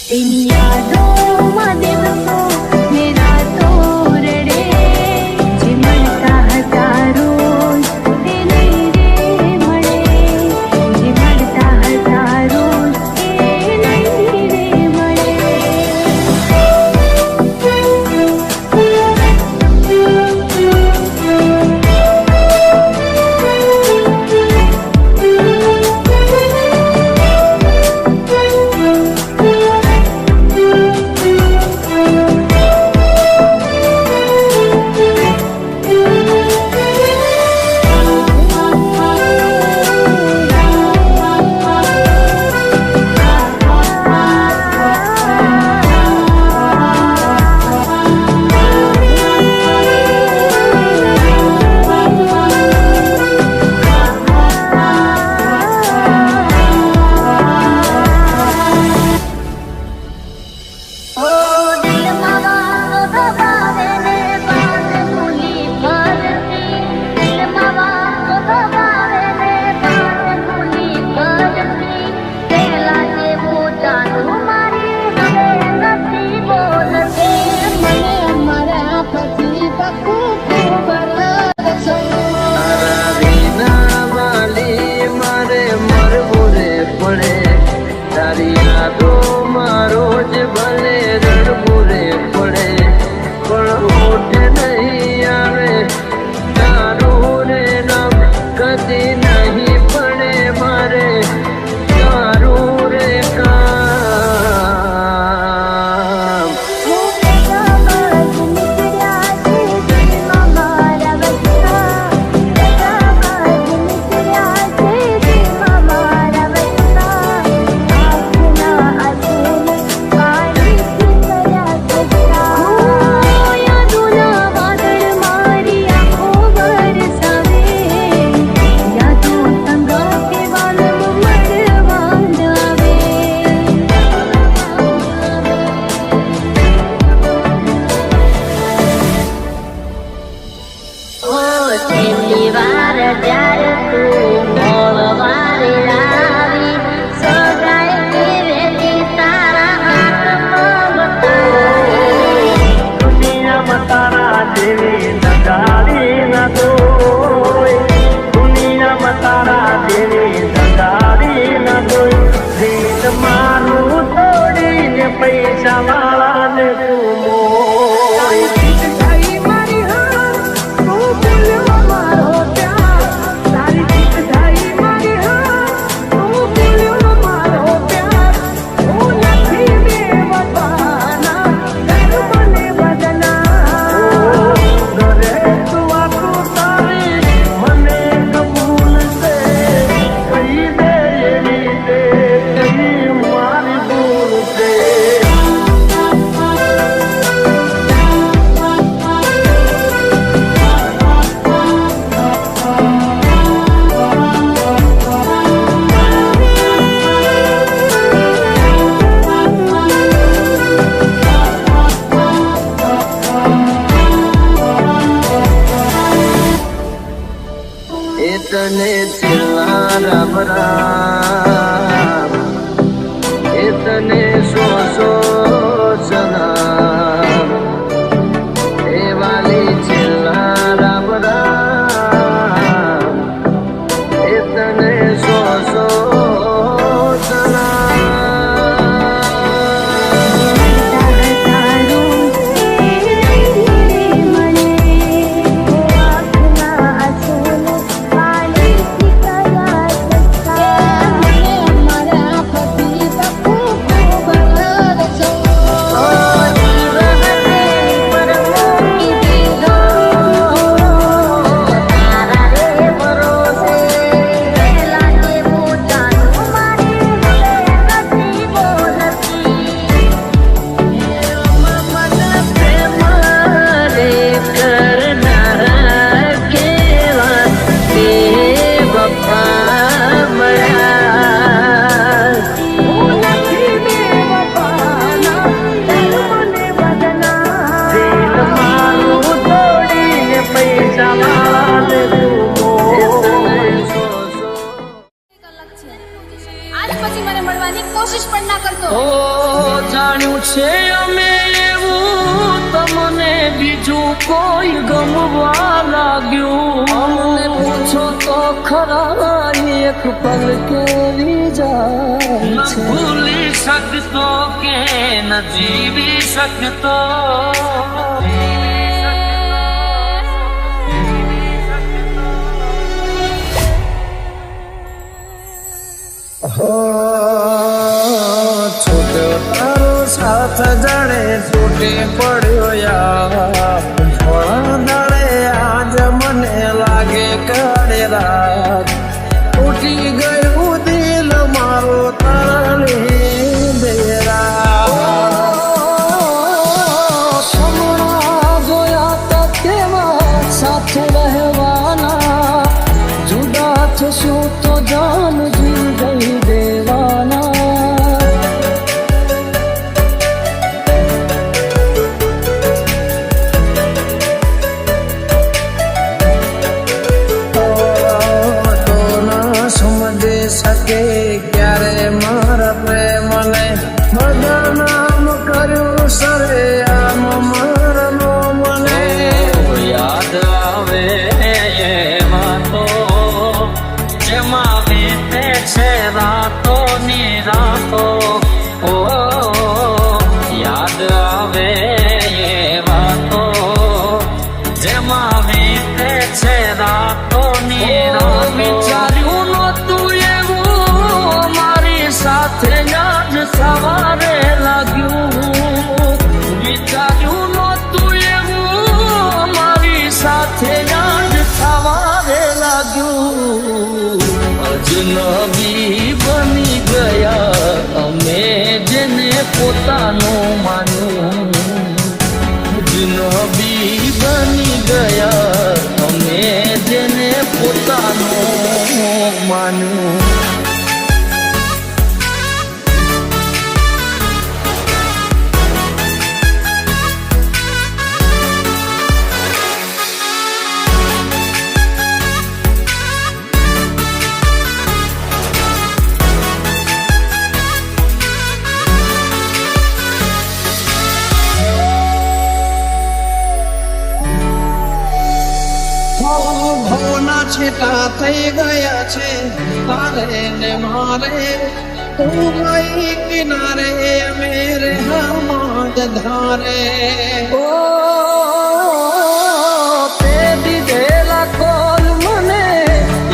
तेरी यादों में दिवसों मेरा तो रड़े चिमटा हजारों ते नहीं रे मड़े चिमटा हजारों ते नहीं रे मड़े કોશિશ પણ ના કરતો. ઓ જાણ્યું છે અમે એવું તમને બીજું કોઈ ગમવા લાગ્યું. અમને પૂછો તો ખરા એક પલ કેવી જાય ન ભૂલી શકતો કે ન જીવી શકતો. છૂટ્યો તારો સાથ જાણે તૂટી પડ્યો યાર. થોડા દાડે આજ મને લાગે કાળે રાત. તૂટી ગયું દિલ મારો તારી બેરા. સમણા જોયા તા તેવા સાથે રહેવાના. જુદા થશું તો જાન જીવ દઈ દેવાના. તો ના સમજી શકે ક્યારે મારા પ્રેમને. બધા નામ કર્યું સરે આમ મારનો મને. યાદ આવે એમાં તો જેમાં વીતે છે રાતો ની રાતો. ઓ યાદ આવે એવા તો જેમાં વીતે છે રાતો ની રાતો. વિચાર્યું નહોતું એવું મારી સાથે યાદ સવારે લાગ્યું. વિચાર્યું નહોતું એવું મારી સાથે યાદ સવારે લાગ્યું. અજનબી બની ગયા અમે જેને પોતાનું માન્યું. અજનબી બની ગયા અમે જેને પોતાનું માન્યું. ભવના છેટા થઈ ગયા છે તારે ને મારે. તું ગઈ કિનારે અમે રહ્યા જ ધારે. ઓ તે દીધેલા કોલ મને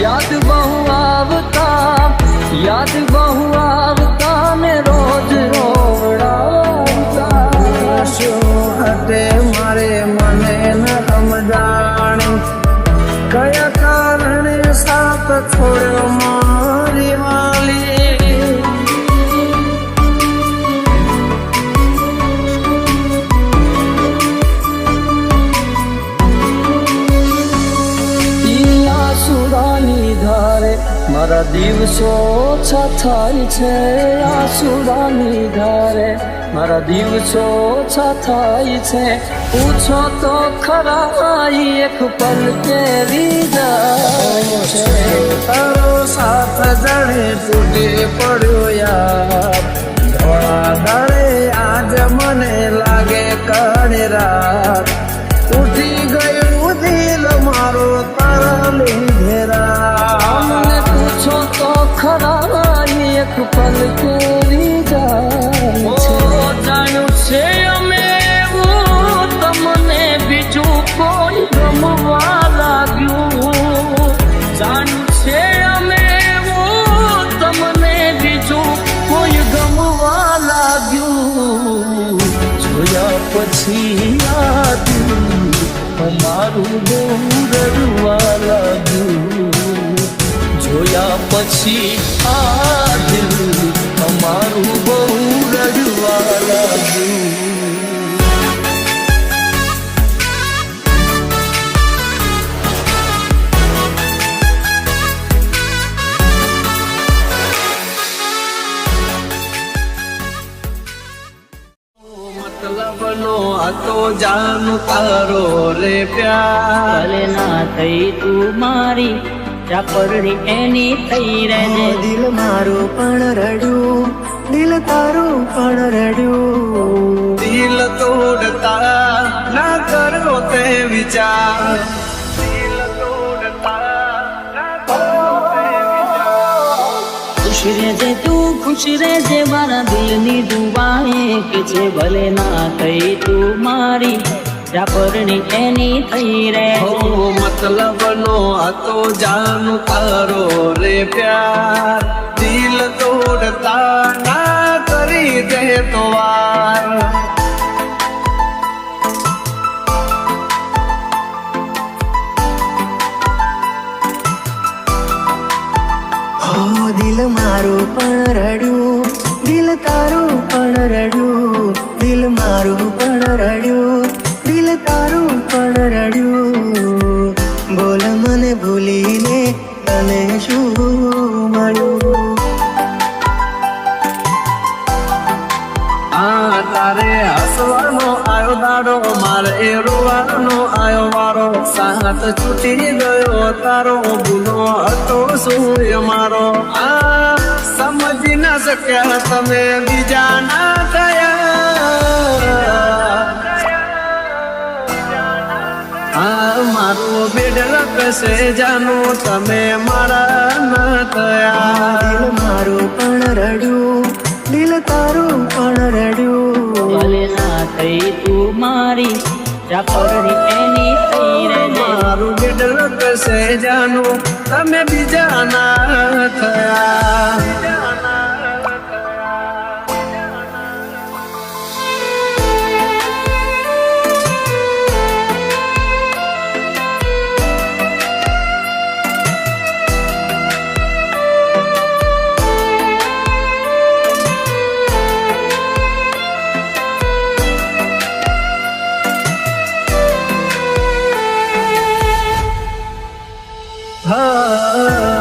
યાદ બહુ આવતા. યાદ બહુ આવતા ને રોજ રોવડાવતા. શું હતે મારે મને ન સમજાણી. કયા કારણે સાથ છોડ્યો મારી વાલી. ઈ આસુરાની ધારે મારા દિવસો ઓછા થાય છે. આસુરાની ધારે મારા દિવસો ઓછા થાય છે. પૂછો તો ખરા એક પલ કેવી જાય છે. તારો સાથ જાણે તૂટી પડ્યો યાર. થોડા દાડે આજ મને લાગે કાળી રાત. તૂટી ગયું દિલ મારો તારા લીધે રાત. અમને પૂછો તો ખરા એક પલ કેવી જાય છે. જાણ્યું છે અમે એવું તમને બીજું કોઈ ગમવા લાગ્યું. જાણ્યું છે અમે એવું તમને બીજું કોઈ ગમવા લાગ્યું. જોયા પછી યાદ અમારું બહુ રડવા લાગ્યું. જોયા પછી આ દિલ અમારું બહુ રડવા લાગ્યું. મતલબનો આ તો જાન તારો રે પ્યાર. ભલે ના થઈ તું મારી ચાપરડી એની થઈ રહેજે. દિલ મારું પણ રડ્યું, દિલ તારું પણ રડ્યું. દિલ તોડતા ના કરો તે વિચાર, દિલ તોડતા ના કરો તે વિચાર. ખુશ રહેજે તું ખુશ રહેજે મારા દિલની દુઆએ કે છે ભલે ના થઈ તું મારી રાપરની એની થઈ રહે. હો મતલબ નો હતો જાનું તારો રે પ્યાર, દિલ તોડતા ના કરી દે તો વાર. હો દિલ મારું પણ રડ્યું, દિલ તારું પણ રડ્યું, દિલ મારું પણ રડ્યું, દિલ તારું પણ રડ્યું. બોલ મને ભૂલીને તને શું મળ્યું? આ તારે હસવાનો આયો દાડો, મારે રોવાનો આયો વારો. સાથ છૂટી ગયો તારો, ભૂલો હતો શું મારો. આ સમજી ના શક્યા તમે બીજા ના થયા. આ મારું બેડ રખશે જાનું, તમે મારા ના થયા. દિલ મારું પણ રડ્યું, દિલ તારું પણ રડ્યું. ભલે ના થઈ તું મારી રાપરની એની થઈ રહે. મારું બેડ રખશે જાનું, તમે બીજા ના થયા.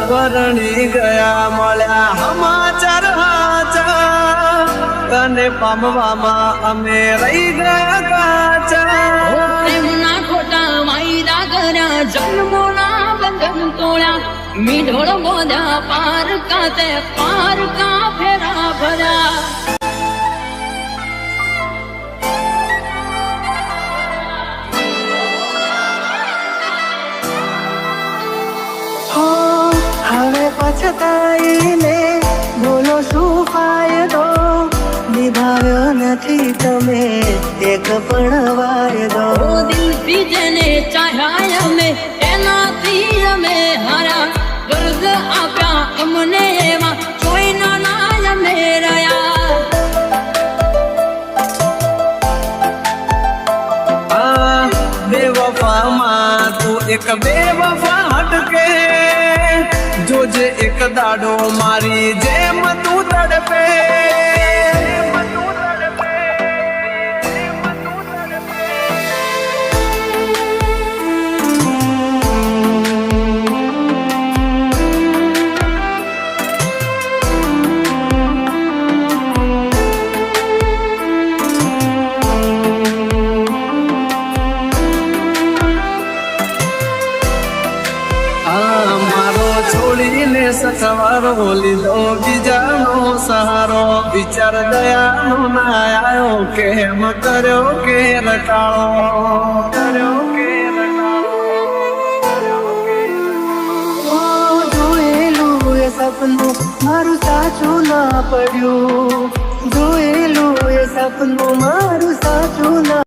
પરણી ગયા મળ્યા સમાચાર હાચા, તને પામવામાં અમે રહી ગયા કાચા. પ્રેમના ખોટા વાયદા કર્યા, જન્મોના બંધન તોડ્યા, મીઠોળ બોધ્યા પારકા તે પારકા ફેરા ભર્યા. હો હવે પછતાઈને બોલો શું ફાયદો? નિભાવ્યો નથી તમે એક પણ વાયદો. ઓ દિલથી જેને ચાહ્યા અમે એનાથી અમે હારા, દર્દ આપ્યા અમને એવા કોઈના ના અમે રહ્યા. આ બેવફામાં તું એક બેવફા હટકે, જોજે એક દાડો મારી જેમ તું તડપે. છોડીને સથવારો લીધો બીજાનો સહારો, વિચાર દયાનો ના આવ્યો, કેમ કર્યો કે રટાળો, કર્યો કે રટાળો. જોયેલું એ સપનું મારું સાચું ના પડ્યું, જોયેલું એ સપનું મારું સાચું ના